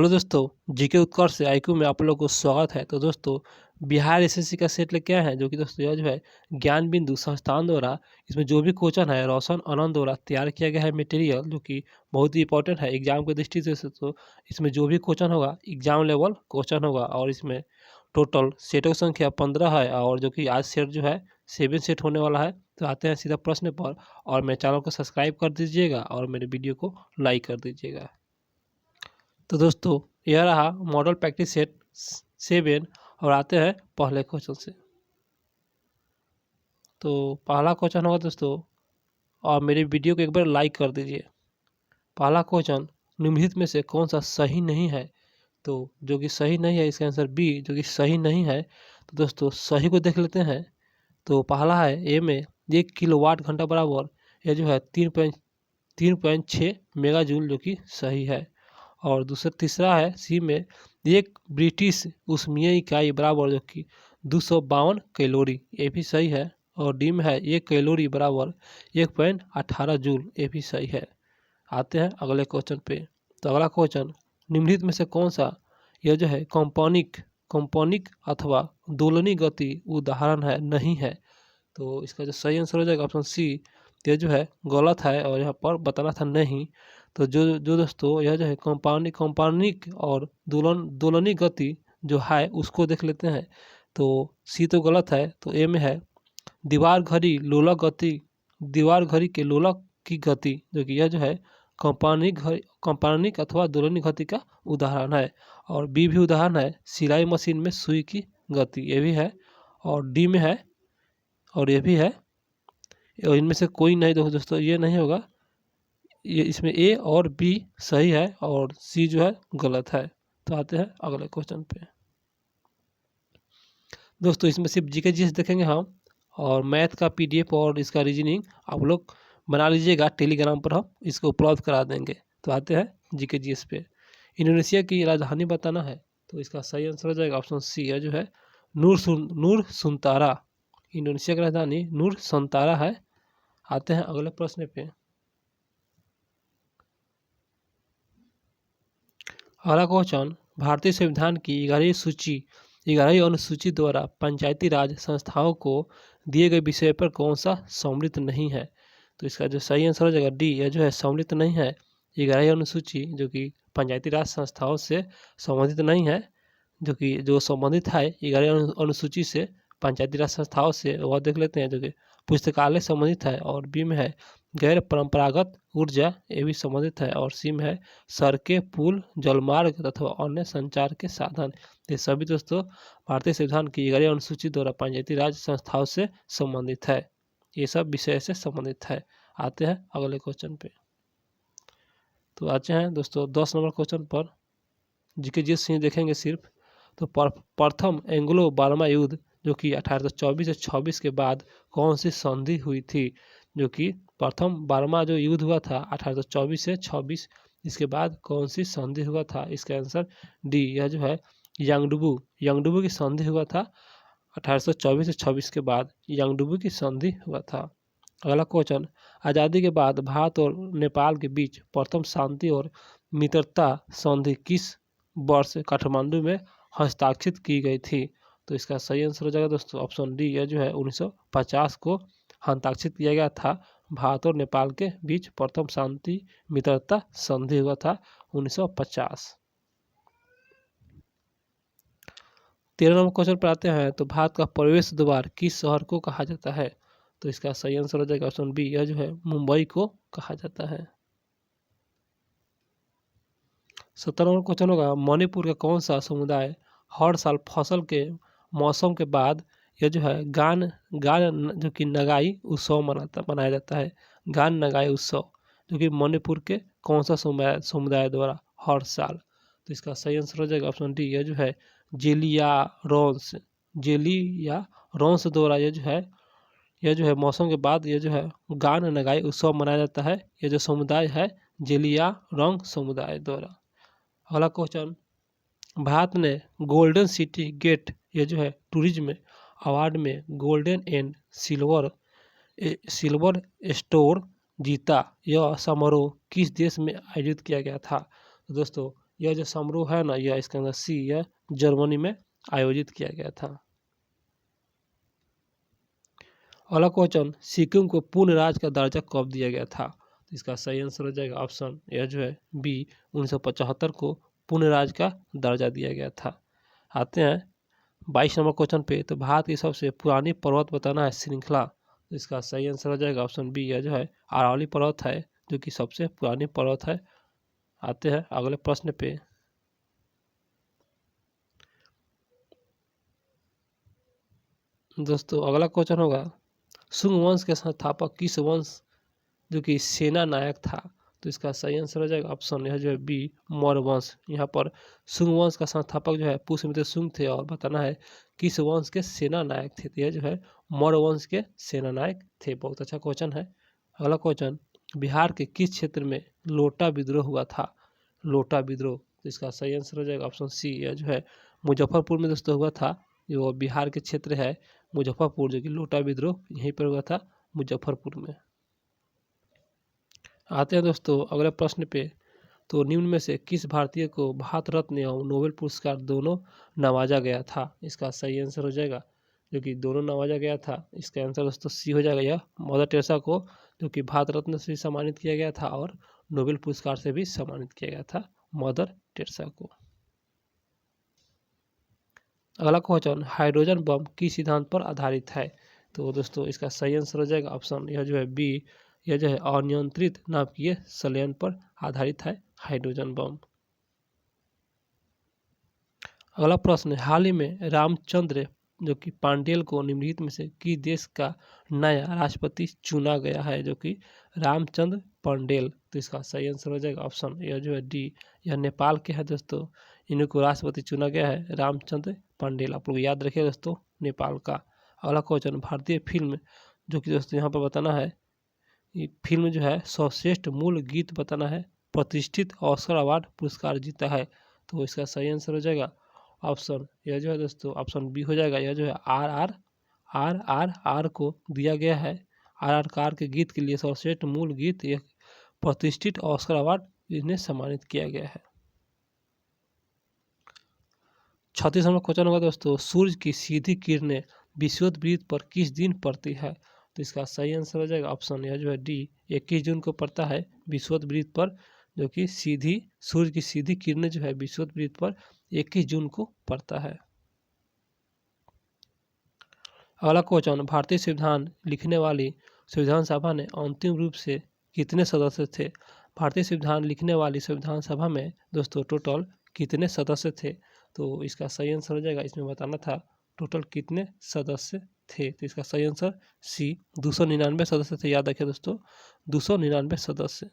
Hello दोस्तों, GK उत्कर्ष से IQ में आप लोगों को स्वागत है। तो दोस्तों, बिहार एसएससी का सेट लेके आए हैं, जो कि दोस्तों यह जो है ज्ञान बिंदु संस्थान द्वारा इसमें जो भी क्वेश्चन है रोशन आनंद द्वारा तैयार किया गया है मटेरियल, जो कि बहुत ही इंपॉर्टेंट है एग्जाम की दृष्टि से। तो इसमें जो भी क्वेश्चन होगा एग्जाम लेवल क्वेश्चन होगा, और इसमें टोटल सेटों की संख्या 15 है, और जो कि आज सेट जो है 7 सेट होने वाला है। तो आते हैं सीधा प्रश्न पर, और मेरे चैनल को सब्सक्राइब कर दीजिएगा और मेरे वीडियो को लाइक कर दीजिएगा। तो दोस्तों, यह रहा मॉडल प्रैक्टिस सेट 7, और आते हैं पहले क्वेश्चन से। तो पहला क्वेश्चन होगा दोस्तों, और मेरी वीडियो को एक बार लाइक कर दीजिए। पहला क्वेश्चन, निम्नलिखित में से कौन सा सही नहीं है? तो जो कि सही नहीं है, इसका आंसर बी जो कि सही नहीं है। तो दोस्तों, सही को देख लेते हैं। तो पहला है ए में 1 किलोवाट घंटा बराबर यह जो है 3.6 मेगा जूल, जो कि सही है। और तीसरा है सी में 1 ब्रिटिश ऊष्मीय इकाई बराबर जो कि 252 कैलोरी, ये भी सही है। और डी में है 1 कैलोरी बराबर 1.18 जूल, ये भी सही है। आते हैं अगले क्वेश्चन पे। तो अगला क्वेश्चन, निम्नलिखित में से कौन सा यह जो है कंपनिक अथवा दोलनी गति उदाहरण है नहीं है? तो इसका जो सही आंसर हो जाएगा ऑप्शन सी, यह जो है गलत है, और यहाँ पर बताना था नहीं। तो जो दोस्तों यह जो है कंपानिक और दोलनी गति जो है उसको देख लेते हैं। तो सी तो गलत है। तो ए में है दीवार घड़ी के लोलक की गति, जो कि यह जो है कंपानिक अथवा दोलनी गति का उदाहरण है। और बी भी उदाहरण है सिलाई मशीन में सुई की गति, ये भी है। और डी में है, और ये भी है। और इनमें से कोई नहीं दोस्तों, ये नहीं होगा। ये इसमें ए और बी सही है, और सी जो है गलत है। तो आते हैं अगले क्वेश्चन पे। दोस्तों, इसमें सिर्फ जीके जीएस देखेंगे हम, और मैथ का पीडीएफ और इसका रीजनिंग आप लोग बना लीजिएगा, टेलीग्राम पर हम इसको उपलब्ध करा देंगे। तो आते हैं जीके जीएस पे। इंडोनेशिया की राजधानी बताना है। तो इसका सही आंसर हो जाएगा ऑप्शन सी है जो है नूर सुनतारा। इंडोनेशिया की राजधानी नूर सुनतारा है। आते हैं अगले प्रश्न पे। अगला क्वेश्चन, भारतीय संविधान की 11वीं अनुसूची द्वारा पंचायती राज संस्थाओं को दिए गए विषय पर कौन सा सम्मिलित नहीं है? तो इसका जो सही आंसर हो जाएगा डी, यह जो है सम्मिलित नहीं है। 11वीं अनुसूची जो कि पंचायती राज संस्थाओं से संबंधित नहीं है, जो संबंधित है 11वीं अनुसूची से पंचायती राज संस्थाओं से, वह देख लेते हैं, जो कि पुस्तकालय संबंधित है। और बी में है गैर परंपरागत ऊर्जा, ये भी संबंधित है। और सी में है सड़कें, पुल, जलमार्ग तथा अन्य संचार के साधन। ये सभी दोस्तों भारतीय संविधान की 11वीं अनुसूची द्वारा पंचायती राज संस्थाओं से संबंधित है, ये सब विषय से संबंधित है। आते हैं अगले क्वेश्चन पे। तो आते हैं दोस्तों 10 नंबर क्वेश्चन पर, जीके जीएस से देखेंगे सिर्फ। तो प्रथम एंग्लो बर्मा युद्ध जो कि 1824 से 26 के बाद कौन सी संधि हुई थी? जो कि प्रथम बर्मा जो युद्ध हुआ था 1824 से 26, इसके बाद कौन सी संधि हुआ था? इसका आंसर डी, यह जो है यांगडुबू की संधि हुआ था 1824 से 26 के बाद यांगडुबू की संधि हुआ था। अगला क्वेश्चन, आज़ादी के बाद भारत और नेपाल के बीच प्रथम शांति और मित्रता संधि किस वर्ष काठमांडू में हस्ताक्षरित की गई थी? तो इसका सही आंसर हो जाएगा दोस्तों ऑप्शन डी, यह जो है 1950 को हस्ताक्षरित किया गया था। भारत और नेपाल के बीच प्रथम शांति मित्रता संधि हुआ था 1950। 13 नंबर क्वेश्चन पर आते हैं। तो भारत का प्रवेश द्वार किस शहर को कहा जाता है? तो इसका सही आंसर हो जाएगा ऑप्शन बी, यह जो है मुंबई को कहा जाता है। 17 नंबर क्वेश्चन होगा, मणिपुर का कौन सा समुदाय हर साल फसल के मौसम के बाद यह जो है गान जो कि नगाई उत्सव मनाया जाता है। गान नगाई उत्सव जो कि मणिपुर के कौन सा समुदाय द्वारा हर साल? तो इसका सही आंसर हो जाएगा ऑप्शन डी, यह जो है जेलिया रॉन्स द्वारा यह जो है मौसम के बाद यह जो है गान नगाई उत्सव मनाया जाता है। यह जो समुदाय है जेलिया रॉन्ग समुदाय द्वारा। अगला क्वेश्चन, भारत ने गोल्डन सिटी गेट यह जो है टूरिज्म अवार्ड में गोल्डन एंड सिल्वर स्टोर जीता। यह समारोह किस देश में आयोजित किया गया था? तो दोस्तों, यह जो समारोह है ना, यह इसके अंदर सी, यह जर्मनी में आयोजित किया गया था। अगला क्वेश्चन, सिक्किम को पूर्ण राज्य का दर्जा कब दिया गया था? तो इसका सही आंसर हो जाएगा ऑप्शन यह जो है बी, 1975 को पूर्ण राज्य का दर्जा दिया गया था। आते हैं 22 नंबर क्वेश्चन पे। तो भारत की सबसे पुरानी पर्वत बताना है श्रृंखला। तो इसका सही आंसर हो जाएगा ऑप्शन बी, यह जो है अरावली पर्वत है, जो कि सबसे पुरानी पर्वत है। आते हैं अगले प्रश्न पे। दोस्तों अगला क्वेश्चन होगा, शुंग वंश के संस्थापक किस वंश जो कि सेना नायक था? तो इसका सही आंसर हो जाएगा ऑप्शन यह जो है बी, मौर्य वंश। यहाँ पर शुंग वंश का संस्थापक जो है पुष्यमित्र शुंग थे, और बताना है किस वंश के सेना नायक थे। तो यह जो है मौर्य वंश के सेना नायक थे। बहुत अच्छा क्वेश्चन है। अगला क्वेश्चन, बिहार के किस क्षेत्र में लोटा विद्रोह हुआ था? लोटा विद्रोह, तो इसका सही आंसर हो जाएगा ऑप्शन सी, यह जो है मुजफ्फरपुर में दोस्तों हुआ था। जो बिहार के क्षेत्र है मुजफ्फरपुर, जो कि लोटा विद्रोह यहीं पर हुआ था, मुजफ्फरपुर में। आते हैं दोस्तों अगले प्रश्न पे। तो निम्न में से किस भारतीय को भारत रत्न एवं नोबेल पुरस्कार दोनों नवाजा गया था? इसका सही आंसर हो जाएगा, जो कि दोनों नवाजा गया था, इसका आंसर दोस्तों सी हो जाएगा। यह मदर टेरेसा को जो कि भारत रत्न से भी सम्मानित किया गया था और नोबेल पुरस्कार से भी सम्मानित किया गया था मदर टेरेसा को। अगला क्वेश्चन, हाइड्रोजन बम किस सिद्धांत पर आधारित है? तो दोस्तों इसका सही आंसर हो जाएगा ऑप्शन यह जो है बी, यह जो है अनियंत्रित नाभिकीय संलयन पर आधारित है हाइड्रोजन बम। अगला प्रश्न, हाल ही में रामचंद्र जो कि पांडेल को निम्नलिखित में से किस देश का नया राष्ट्रपति चुना गया है? जो कि रामचंद्र पांडेल। तो इसका सही आंसर हो जाएगा ऑप्शन यह जो है डी, यह नेपाल के हैं दोस्तों। इन्हीं को राष्ट्रपति चुना गया है, रामचंद्र पांडेल। आप लोग याद रखिए दोस्तों, नेपाल का। अगला क्वेश्चन, भारतीय फिल्म जो कि दोस्तों यहाँ पर बताना है, ये फिल्म जो है सर्वश्रेष्ठ मूल गीत बताना है, प्रतिष्ठित ऑस्कर अवार्ड पुरस्कार जीता है। तो इसका सही आंसर हो जाएगा ऑप्शन यह जो है दोस्तों ऑप्शन बी हो जाएगा। यह जो है आर को दिया गया है। आर कार के गीत के लिए सर्वश्रेष्ठ मूल गीत, यह प्रतिष्ठित ऑस्कर अवार्ड इन्हें सम्मानित किया गया है। 36 नंबर क्वेश्चन होगा दोस्तों, सूर्य की सीधी किरणें विषुवत पर किस दिन पड़ती है? तो इसका सही आंसर हो जाएगा ऑप्शन यह जो है डी, 21 जून को पड़ता है विषुवत पर, जो कि सूर्य की सीधी किरणें जो है विषुवत पर 21 जून को पड़ता है। अगला क्वेश्चन, भारतीय संविधान लिखने वाली संविधान सभा ने अंतिम रूप से कितने सदस्य थे? भारतीय संविधान लिखने वाली संविधान सभा में दोस्तों टोटल कितने सदस्य थे? तो इसका सही आंसर हो जाएगा, इसमें बताना था टोटल कितने सदस्य थे। तो इसका सही आंसर सी, 299 सदस्य थे। याद रखिए दोस्तों, 299 सदस्य।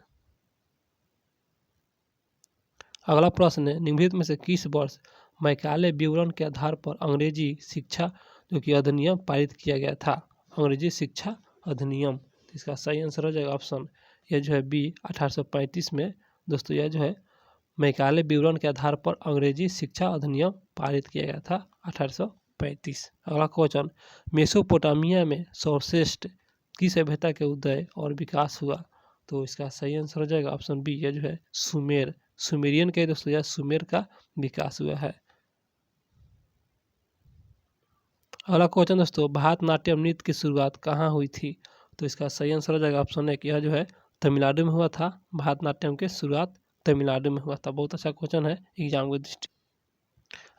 अगला प्रश्न, निम्नलिखित में से किस वर्ष मैकाले विवरण के आधार पर अंग्रेजी शिक्षा जो कि अधिनियम पारित किया गया था? अंग्रेजी शिक्षा अधिनियम। तो इसका सही आंसर हो जाएगा ऑप्शन यह जो है बी, 1835 में दोस्तों यह जो है मैकाले विवरण के आधार पर अंग्रेजी शिक्षा अधिनियम पारित किया गया था 1835। अगला क्वेश्चन, मेसोपोटामिया में सर्वश्रेष्ठ किस सभ्यता के उदय और विकास हुआ? तो इसका सही आंसर हो जाएगा ऑप्शन बी, यह जो है सुमेरियन के दोस्तों या सुमेर का विकास हुआ है। अगला क्वेश्चन दोस्तों, भारतनाट्यम नृत्य की शुरुआत कहाँ हुई थी? तो इसका सही आंसर हो जाएगा ऑप्शन एक, यह जो है तमिलनाडु में हुआ था। भारतनाट्यम की शुरुआत तमिलनाडु में हुआ था। बहुत अच्छा क्वेश्चन है एग्जाम की दृष्टि।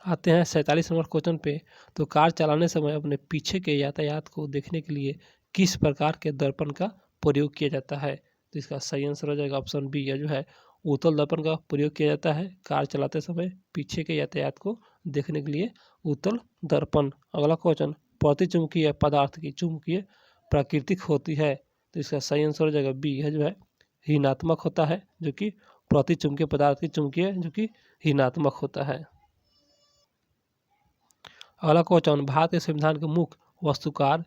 आते हैं 47 नंबर क्वेश्चन पे। तो कार चलाने समय अपने पीछे के यातायात को देखने के लिए किस प्रकार के दर्पण का प्रयोग किया जाता है? तो इसका सही आंसर हो जाएगा ऑप्शन बी, यह जो है उत्तल दर्पण का प्रयोग किया जाता है कार चलाते समय पीछे के यातायात को देखने के लिए उत्तल दर्पण। अगला क्वेश्चन, प्रतिचुंबकीय पदार्थ की चुंबकीय प्राकृतिक होती है? तो इसका सही आंसर हो जाएगा बी, यह जो है ऋणात्मक होता है, जो कि प्रतिचुंबकीय पदार्थ की चुंबकीय जो कि ऋणात्मक होता है। अगला क्वेश्चन, भारत के संविधान के मुख्य वास्तुकार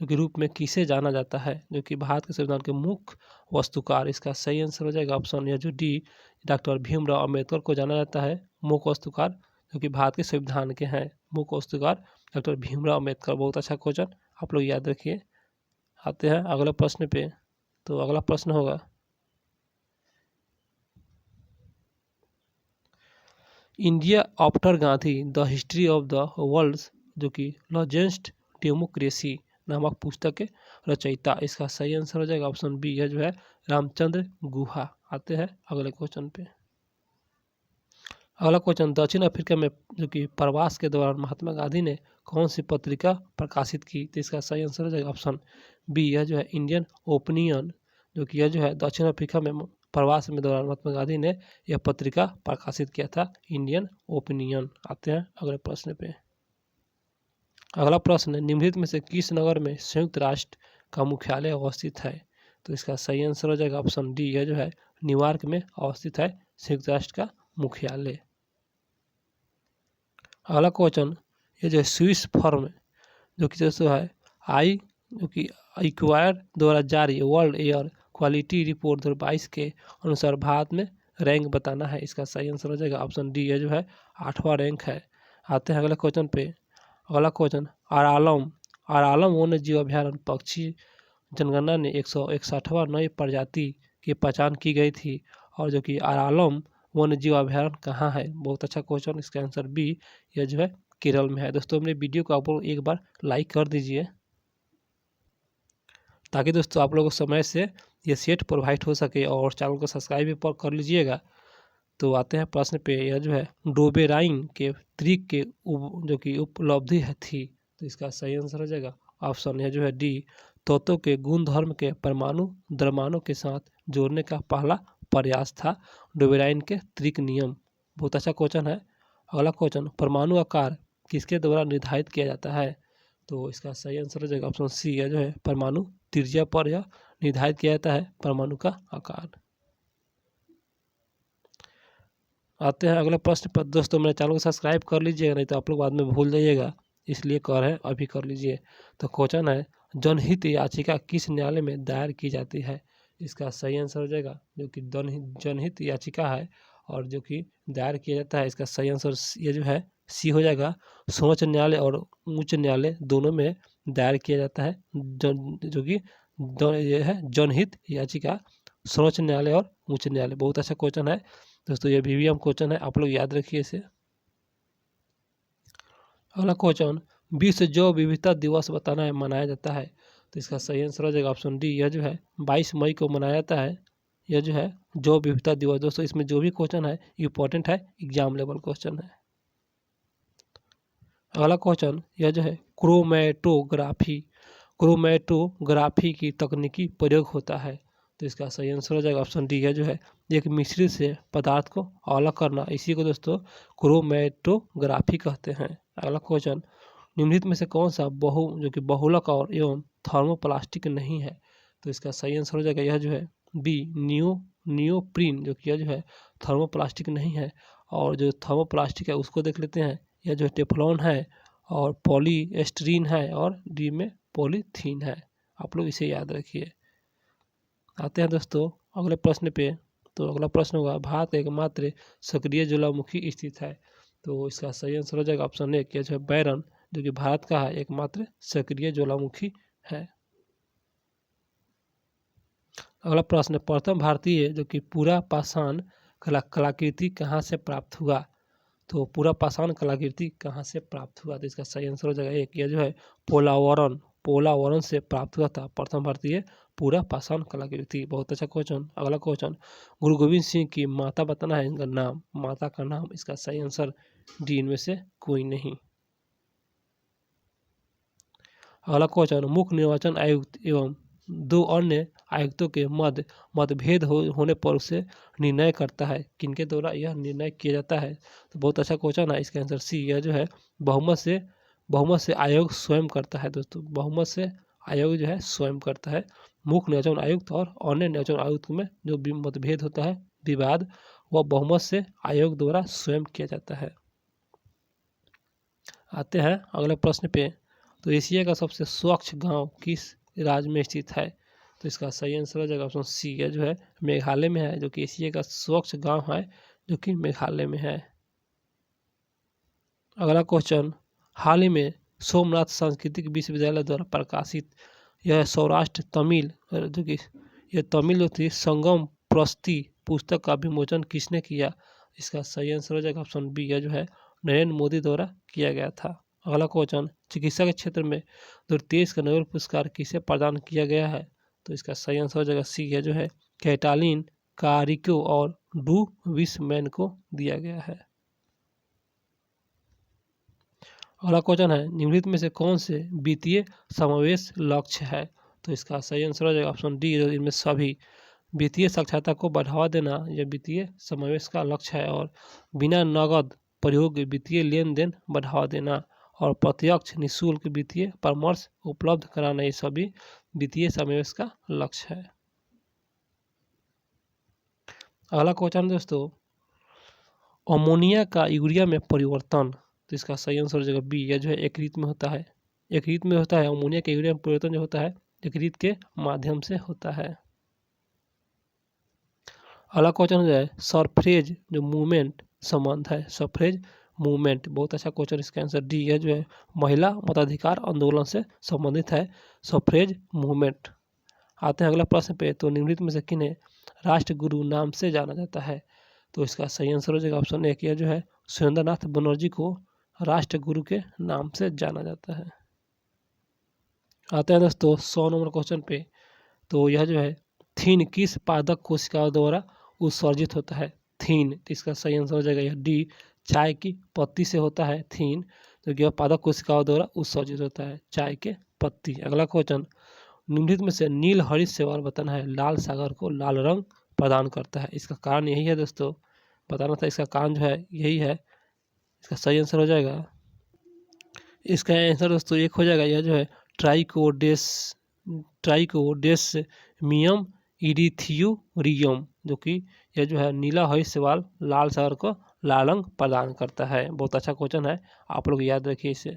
जो कि रूप में किसे जाना जाता है? जो कि भारत के संविधान के मुख्य वास्तुकार, इसका सही आंसर हो जाएगा ऑप्शन यह जो डी, डॉक्टर भीमराव अम्बेडकर को जाना जाता है मुख्य वास्तुकार, जो कि भारत के संविधान के हैं मुख्य वास्तुकार डॉक्टर भीमराव अम्बेडकर। बहुत अच्छा क्वेश्चन, आप लोग याद रखिए। आते हैं अगले प्रश्न पे। तो अगला प्रश्न होगा, India after Gandhi the history of the world, जो कि लार्जेस्ट डेमोक्रेसी नामक पुस्तक के रचयिता। इसका सही आंसर हो जाएगा ऑप्शन बी, यह जो है रामचंद्र गुहा। आते हैं अगले क्वेश्चन पे। अगला क्वेश्चन, दक्षिण अफ्रीका में जो कि प्रवास के दौरान महात्मा गांधी ने कौन सी पत्रिका प्रकाशित की? तो इसका सही आंसर हो जाएगा ऑप्शन बी, यह जो है इंडियन ओपिनियन, जो कि यह जो है दक्षिण अफ्रीका में प्रवास में दौरान महात्मा गांधी ने यह पत्रिका प्रकाशित किया था, इंडियन ओपिनियन। आते हैं अगले प्रश्न पे। अगला प्रश्न, निम्नलिखित में से किस नगर में संयुक्त राष्ट्र का मुख्यालय अवस्थित है? तो इसका सही आंसर हो जाएगा ऑप्शन डी, यह जो है न्यूयॉर्क में अवस्थित है संयुक्त राष्ट्र का मुख्यालय। अगला क्वेश्चन, ये जो है स्विस फर्म जो कि दोस्तों है जो कि इक्वायर द्वारा जारी वर्ल्ड एयर क्वालिटी रिपोर्ट 2022 के अनुसार भारत में रैंक बताना है। इसका सही आंसर हो जाएगा ऑप्शन डी, यह जो है 8वां रैंक है। आते हैं अगले क्वेश्चन पे। अगला क्वेश्चन, आरालम वन्य जीव अभ्यारण्य पक्षी जनगणना ने 161वां नई प्रजाति की पहचान की गई थी, और जो कि आरालम वन्य जीव अभ्यारण्य कहाँ है? बहुत अच्छा क्वेश्चन। इसका आंसर बी, यह जो है केरल में है। दोस्तों मेरे वीडियो को आप लोग एक बार लाइक कर दीजिए, ताकि दोस्तों आप लोगों को समय से ये सेट प्रोवाइड हो सके, और चैनल को सब्सक्राइब भी कर लीजिएगा। तो आते हैं प्रश्न पे। यह जो है डोबेराइन के त्रिक के जो कि उपलब्धि थी, तो इसका सही आंसर हो जाएगा ऑप्शन यह जो है डी, तत्वों के गुण धर्म के परमाणु द्रव्यमानों के साथ जोड़ने का पहला प्रयास था डोबेराइन के त्रिक नियम। बहुत अच्छा क्वेश्चन है। अगला क्वेश्चन, परमाणु आकार किसके द्वारा निर्धारित किया जाता है? तो इसका सही आंसर हो जाएगा ऑप्शन सी, यह जो है परमाणु त्रिज्या पर यह निर्धारित किया जाता है परमाणु का आकार। आते हैं अगले प्रश्न पर। दोस्तों मेरे चैनल को सब्सक्राइब कर लीजिएगा, नहीं तो आप लोग बाद में भूल जाइएगा, इसलिए कह रहे हैं अभी कर लीजिए। तो क्वेश्चन है, जनहित याचिका किस न्यायालय में दायर की जाती है? इसका सही आंसर हो जाएगा जो कि जनहित याचिका है, और जो कि दायर किया जाता है, इसका सही आंसर ये जो है सी हो जाएगा। सर्वोच्च न्यायालय और उच्च न्यायालय दोनों में दायर किया जाता है, जो कि ये है जनहित याचिका, सर्वोच्च न्यायालय और उच्च न्यायालय। बहुत अच्छा क्वेश्चन है दोस्तों, ये VVM क्वेश्चन है, आप लोग याद रखिए इसे। अगला क्वेश्चन, विश्व जैव विविधता दिवस बताना है, मनाया जाता है। तो इसका सही आंसर हो जाएगा ऑप्शन डी, यह जो है 22 मई को मनाया जाता है, यह जो है जैव विविधता दिवस। दोस्तों इसमें जो भी क्वेश्चन है इंपॉर्टेंट है, एग्जाम लेवल क्वेश्चन है। अगला क्वेश्चन, यह जो है क्रोमेटोग्राफी की तकनीकी प्रयोग होता है। तो इसका सही आंसर हो जाएगा ऑप्शन डी, है जो है एक मिश्रित से पदार्थ को अलग करना, इसी को दोस्तों क्रोमेटोग्राफी कहते हैं। अगला क्वेश्चन, निम्नलिखित में से कौन सा जो कि बहुलक और एवं थर्मोप्लास्टिक नहीं है? तो इसका सही आंसर हो जाएगा यह जो है बी, नियोप्रीन, जो कि यह जो है थर्मोप्लास्टिक नहीं है। और जो थर्मोप्लास्टिक है उसको देख लेते हैं, यह जो टेफ्लॉन है, और पॉलीएस्टीरीन है, और डी में पॉलीथीन है। आप लोग इसे याद रखिए। आते हैं दोस्तों अगले प्रश्न पे। तो अगला प्रश्न होगा, भारत का एकमात्र सक्रिय ज्वालामुखी स्थित है। तो इसका सही आंसर हो जाएगा ऑप्शन ए, जो है बैरन, जो कि भारत का है एकमात्र सक्रिय ज्वालामुखी है। अगला प्रश्न, प्रथम भारतीय जो कि पूरा पाषाण कलाकृति कहाँ से प्राप्त हुआ? तो पूरा पाषाण कलाकृति कहाँ से प्राप्त हुआ? तो इसका सही आंसर हो जाएगा एक, यह जो है पोलावरम से प्राप्त हुआ था प्रथम भारतीय पूरा पाषाण कलाकृति। बहुत अच्छा क्वेश्चन। अगला क्वेश्चन, गुरु गोविंद सिंह की माता बताना है, इनका नाम, माता का नाम। इसका सही आंसर डी, इनमें से कोई नहीं। अगला क्वेश्चन, मुख्य निर्वाचन आयुक्त एवं 2 अन्य आयुक्तों के मतभेद होने पर उसे निर्णय करता है, किनके द्वारा यह निर्णय किया जाता है? तो बहुत अच्छा क्वेश्चन है, इसका आंसर सी, यह जो है बहुमत से आयोग स्वयं करता है। दोस्तों बहुमत से आयोग जो है स्वयं करता है। मुख्य निर्वाचन आयुक्त और अन्य निर्वाचन आयुक्त में जो भी मतभेद होता है, विवाद, वह बहुमत से आयोग द्वारा स्वयं किया जाता है। आते हैं अगले प्रश्न पे। तो एशिया का सबसे स्वच्छ गांव किस राज्य में स्थित है? तो इसका सही आंसर हो जाएगा ऑप्शन सी, यह जो है मेघालय में है, जो कि एशिया का स्वच्छ गांव है, जो कि मेघालय में है। अगला क्वेश्चन, हाल ही में सोमनाथ सांस्कृतिक विश्वविद्यालय द्वारा प्रकाशित यह सौराष्ट्र तमिल जो कि यह तमिल जो थी संगम प्रस्ती पुस्तक का विमोचन किसने किया? इसका सही आंसर हो जाएगा ऑप्शन बी, यह जो है नरेंद्र मोदी द्वारा किया गया था। अगला क्वेश्चन, चिकित्सा के क्षेत्र में 2023 का नोबेल पुरस्कार किसे प्रदान किया गया है? तो इसका सही आंसर हो जाएगा सी, यह जो है कैटालिन कारिको और डू विसमैन को दिया गया है। अगला क्वेश्चन है, निम्नलिखित में से कौन से वित्तीय समावेश लक्ष्य है? तो इसका सही आंसर हो जाएगा ऑप्शन डी, इनमें सभी। वित्तीय साक्षरता को बढ़ावा देना यह वित्तीय समावेश का लक्ष्य है, और बिना नकद प्रयोग वित्तीय लेन देन बढ़ावा देना और प्रत्यक्ष निःशुल्क वित्तीय परामर्श उपलब्ध कराना, ये सभी वित्तीय समावेश का लक्ष्य है। अगला क्वेश्चन दोस्तों, अमोनिया का यूरिया में परिवर्तन, तो इसका सही आंसर हो जाएगा बी, यह जो है एकीकृत में होता है। एकीकृत में होता है अमोनिया के यूरिया में परिवर्तन जो होता है एकीकृत के माध्यम से होता है। अगला क्वेश्चन हो जाए, सफरेज जो मूवमेंट संबंध है, सफरेज मूवमेंट, बहुत अच्छा क्वेश्चन, इसका आंसर डी, यह जो है महिला मताधिकार आंदोलन से संबंधित है सफरेज मूवमेंट। आते हैं अगला प्रश्न पे, तो निम्नलिखित में से किन्हें राष्ट्रगुरु नाम से जाना जाता है? तो इसका सही आंसर हो जाएगा ऑप्शन ए, यह जो है सुरेंद्रनाथ बनर्जी को राष्ट्रगुरु के नाम से जाना जाता है। आते हैं दोस्तों 100 नंबर क्वेश्चन पे, तो यह जो है थीन किस पादप कोशिकाओं द्वारा उत्सर्जित होता है? थीन, तो इसका सही आंसर हो जाएगा यह डी, चाय की पत्ती से होता है थीन, तो यह पादप कोशिकाओं द्वारा उत्सर्जित होता है चाय के पत्ती। अगला क्वेश्चन, निम्नलिखित में से नील हरित शैवाल बताना है लाल सागर को लाल रंग प्रदान करता है? इसका कारण यही है दोस्तों, बताना था, इसका कारण जो है यही है। इसका सही आंसर हो जाएगा, इसका आंसर दोस्तों एक हो जाएगा, यह जो है ट्राइकोडेस्मियम इरिथियोरियम, जो कि यह जो है नीला हरित शैवाल लाल सागर को लाल रंग प्रदान करता है। बहुत अच्छा क्वेश्चन है, आप लोग याद रखिए इसे।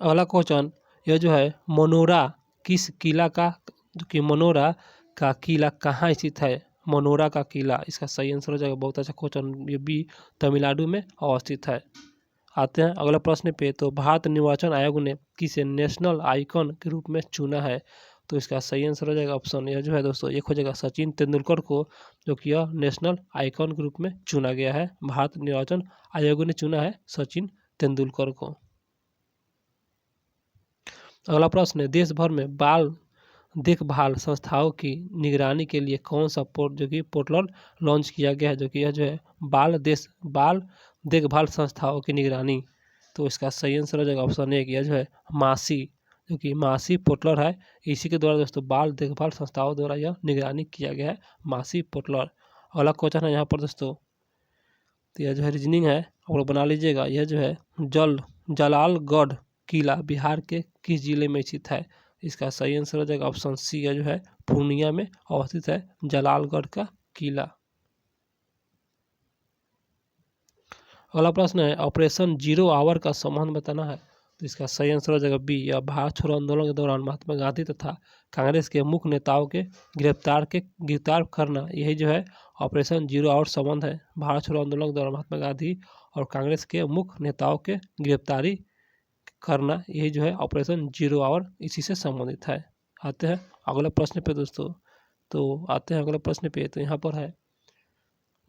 अगला क्वेश्चन, यह जो है मनोरा किस किला का, जो कि मनोरा का किला कहाँ स्थित है? मनोरा का किला, इसका सही आंसर हो जाएगा, बहुत अच्छा क्वेश्चन, ये भी तमिलनाडु में अवस्थित है। आते हैं अगला प्रश्न पे, तो भारत निर्वाचन आयोग ने किसे नेशनल आइकन के रूप में चुना है? तो इसका सही आंसर हो जाएगा ऑप्शन, यह जो है दोस्तों एक हो जाएगा सचिन तेंदुलकर को, जो कि यह नेशनल आइकन के रूप में चुना गया है। भारत निर्वाचन आयोग ने चुना है सचिन तेंदुलकर को। अगला प्रश्न है, देश भर में बाल देखभाल संस्थाओं की निगरानी के लिए कौन सा पोर्टल लॉन्च किया गया है? जो कि यह जो है बाल देखभाल संस्थाओं की निगरानी, तो इसका सही आंसर हो जाएगा ऑप्शन ए, यह जो है मासी, जो कि मासी पोर्टल है, इसी के द्वारा दोस्तों बाल देखभाल संस्थाओं द्वारा यह निगरानी किया गया है, मासी पोर्टल। अगला क्वेश्चन है यहाँ पर दोस्तों, तो यह जो है रीजनिंग है, आप लोग बना लीजिएगा। यह जो है जलालगढ़ किला बिहार के किस जिले में स्थित है? इसका सही आंसर हो जाएगा ऑप्शन सी, यह जो है पूर्णिया में अवस्थित है जलालगढ़ का किला। अगला प्रश्न है, ऑपरेशन जीरो आवर का संबंध बताना है? तो इसका सही आंसर हो जाएगा बी, यह भारत छोड़ो आंदोलन के दौरान महात्मा गांधी तथा कांग्रेस के मुख्य नेताओं के गिरफ्तार करना, यही जो है ऑपरेशन जीरो आवर संबंध है। भारत छोड़ो आंदोलन के दौरान महात्मा गांधी और कांग्रेस के मुख्य नेताओं के गिरफ्तारी करना, यही जो है ऑपरेशन जीरो आवर इसी से संबंधित है। आते हैं अगले प्रश्न पे दोस्तों, तो आते हैं अगले प्रश्न पे, तो यहाँ पर है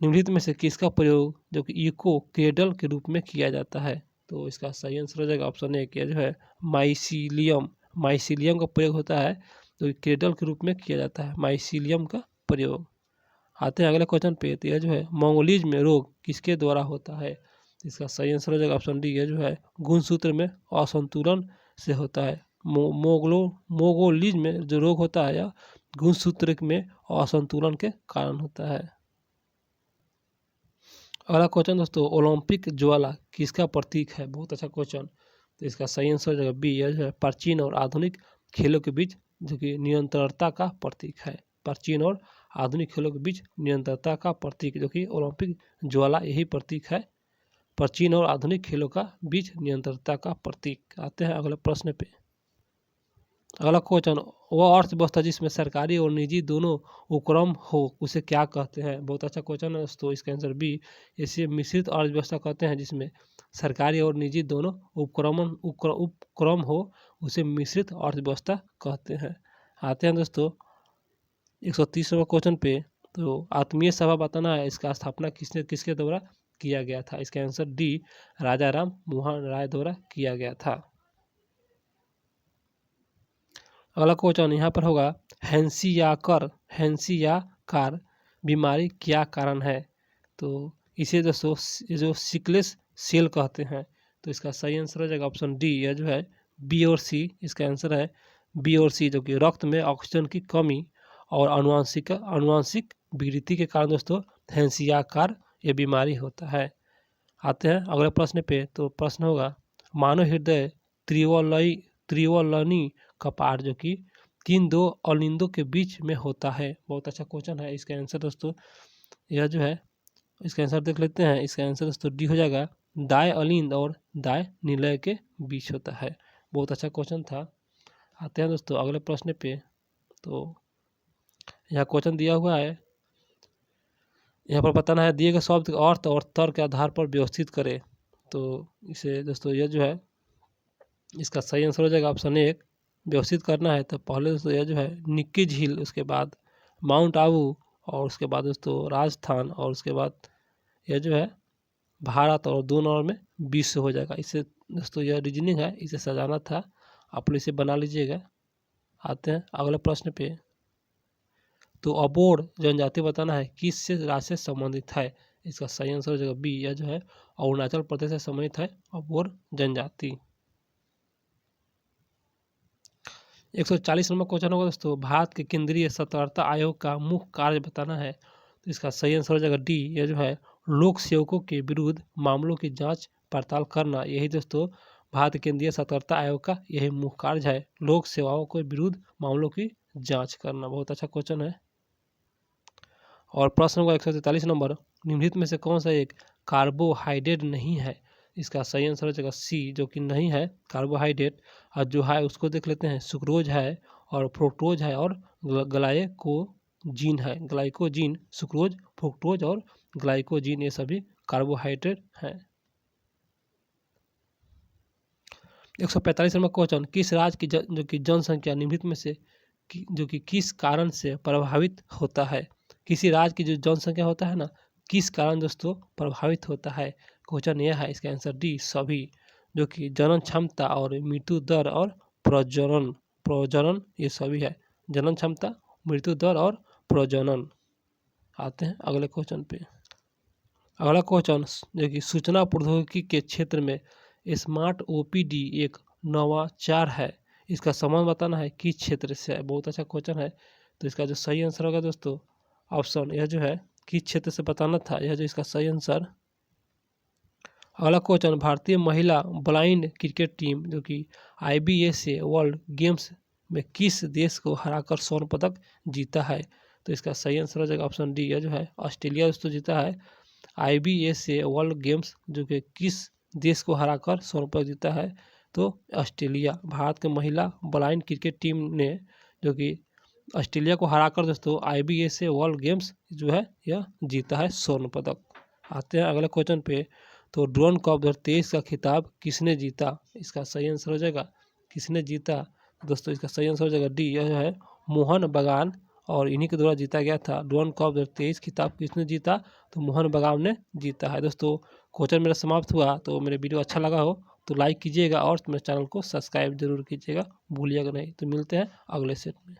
निम्नलिखित में से किसका प्रयोग जो कि इको क्रेडल के रूप में किया जाता है? तो इसका सही आंसर हो जाएगा ऑप्शन ए, जो है माइसीलियम का प्रयोग होता है, तो क्रेडल के रूप में किया जाता है माइसीलियम का प्रयोग। आते हैं अगले क्वेश्चन पे, तो यह जो है मंगोलिज्म में रोग किसके द्वारा होता है? इसका सही आंसर हो जाएगा ऑप्शन डी, यह जो है गुणसूत्र में असंतुलन से होता है। मोगोलिज्म में जो रोग होता है यह गुणसूत्र में असंतुलन के कारण होता है। अगला क्वेश्चन दोस्तों, ओलंपिक ज्वाला किसका प्रतीक है? बहुत अच्छा क्वेश्चन, तो इसका सही आंसर हो जाएगा बी, यह जो है प्राचीन और आधुनिक खेलों के बीच जो कि निरंतरता का प्रतीक है। प्राचीन और आधुनिक खेलों के बीच निरंतरता का प्रतीक जो कि ओलंपिक ज्वाला यही प्रतीक है, प्राचीन और आधुनिक खेलों का बीच निरंतरता का प्रतीक। आते हैं अगले प्रश्न पे। अगला क्वेश्चन, वह अर्थव्यवस्था जिसमें सरकारी और निजी दोनों उपक्रम हो उसे क्या कहते हैं? बहुत अच्छा क्वेश्चन है दोस्तों, इसका आंसर बी, इसे मिश्रित अर्थव्यवस्था कहते हैं, जिसमें सरकारी और निजी दोनों उपक्रम हो उसे मिश्रित अर्थव्यवस्था कहते हैं। आते हैं दोस्तों 130वां क्वेश्चन पे, तो आत्मीय सभा बताना है, इसका स्थापना किसके द्वारा किया गया था। इसका आंसर डी, राजा राम मोहन राय द्वारा किया गया था। अगला क्वेश्चन यहाँ पर होगा, हैंसियाकार बीमारी क्या कारण है। तो इसे दोस्तों जो सिकलेस सेल कहते हैं। तो इसका सही आंसर हो जाएगा ऑप्शन डी, यह जो है बी और सी। इसका आंसर है बी और सी, जो कि रक्त में ऑक्सीजन की कमी और अनुवांशिक विकृति के कारण दोस्तों हैंसियाकार ये बीमारी होता है। आते हैं अगले प्रश्न पे। तो प्रश्न होगा, मानव हृदय त्रिवलनी कपाट जो कि किन दो अलिंदों के बीच में होता है। बहुत अच्छा क्वेश्चन है। इसका आंसर दोस्तों यह जो है, इसका आंसर देख लेते हैं। इसका आंसर दोस्तों डी हो जाएगा, दाएं अलिंद और दाएं निलय के बीच होता है। बहुत अच्छा क्वेश्चन था। आते हैं दोस्तों अगले प्रश्न पे। तो यहाँ क्वेश्चन दिया हुआ है, यहाँ पर बताना है दिए गए शब्द के अर्थ और तर्क के आधार पर व्यवस्थित करें। तो इसे दोस्तों यह जो है, इसका सही आंसर हो जाएगा ऑप्शन एक, व्यवस्थित करना है। तो पहले दोस्तों यह जो है निक्की झील, उसके बाद माउंट आबू, और उसके बाद दोस्तों राजस्थान, और उसके बाद यह जो है भारत, और 2 नंबर में विश्व हो जाएगा। इससे दोस्तों यह रीजनिंग है, इसे सजाना था, आप लोग इसे बना लीजिएगा। आते हैं अगले प्रश्न पे। तो अबोर जनजाति बताना है किस से राज्य से संबंधित है। इसका सही आंसर हो जाएगा बी, यह जो है अरुणाचल प्रदेश से संबंधित है अबोर जनजाति। 140 नंबर क्वेश्चन होगा दोस्तों, भारत के केंद्रीय सतर्कता आयोग का मुख्य कार्य बताना है। तो इसका सही आंसर हो जाएगा डी, यह जो है लोक सेवकों के विरुद्ध मामलों की जांच पड़ताल करना। यही दोस्तों भारत केंद्रीय सतर्कता आयोग का यही मुख्य कार्य है, लोक सेवाओं के विरुद्ध मामलों की जांच करना। बहुत अच्छा क्वेश्चन है। और प्रश्न होगा 143 नंबर, निम्नलिखित में से कौन सा एक कार्बोहाइड्रेट नहीं है। इसका सही आंसर हो जाएगा सी, जो कि नहीं है कार्बोहाइड्रेट। और जो है उसको देख लेते हैं, सुक्रोज है और फ्रुक्टोज है और ग्लाइकोजीन है। ग्लाइकोजीन, सुक्रोज, फ्रुक्टोज और ग्लाइकोजीन, ये सभी कार्बोहाइड्रेट हैं। 145 नंबर क्वेश्चन, किस राज्य की जो कि जनसंख्या निम्नलिखित में से जो कि किस कारण से प्रभावित होता है। किसी राज्य की जो जनसंख्या होता है ना, किस कारण दोस्तों प्रभावित होता है। क्वेश्चन यह है, इसका आंसर डी, सभी, जो कि जनन क्षमता और मृत्यु दर और प्रजनन ये सभी है। जनन क्षमता, मृत्यु दर और प्रजनन। आते हैं अगले क्वेश्चन पे। अगला क्वेश्चन जो कि सूचना प्रौद्योगिकी के क्षेत्र में स्मार्ट ओपीडी एक नवाचार है। इसका संबंध बताना है किस क्षेत्र से है। बहुत अच्छा क्वेश्चन है। तो इसका जो सही आंसर होगा दोस्तों ऑप्शन, यह जो है किस क्षेत्र से बताना था, यह जो इसका सही आंसर। अगला क्वेश्चन, भारतीय महिला ब्लाइंड क्रिकेट टीम जो कि IBSA वर्ल्ड गेम्स में किस देश को हराकर स्वर्ण पदक जीता है। तो इसका सही आंसर हो जाएगा ऑप्शन डी, यह जो है ऑस्ट्रेलिया दोस्तों जीता है IBSA वर्ल्ड गेम्स, जो कि किस देश को हराकर स्वर्ण पदक जीता है। तो ऑस्ट्रेलिया। भारत के महिला ब्लाइंड क्रिकेट टीम ने जो कि ऑस्ट्रेलिया को हराकर दोस्तों IBSA वर्ल्ड गेम्स जो है यह जीता है स्वर्ण पदक। आते हैं अगले क्वेश्चन पे। तो ड्रोन कप 2023 का खिताब किसने जीता। इसका सही आंसर हो जाएगा, किसने जीता दोस्तों, इसका सही आंसर हो जाएगा डी, यह है मोहन बगान, और इन्हीं के द्वारा जीता गया था। ड्रोन कप 2023 खिताब किसने जीता, तो मोहन बगान ने जीता है। दोस्तों क्वेश्चन मेरा समाप्त हुआ। तो मेरे वीडियो अच्छा लगा हो तो लाइक कीजिएगा और मेरे चैनल को सब्सक्राइब जरूर कीजिएगा, भूलिएगा नहीं। तो मिलते हैं अगले सेट में।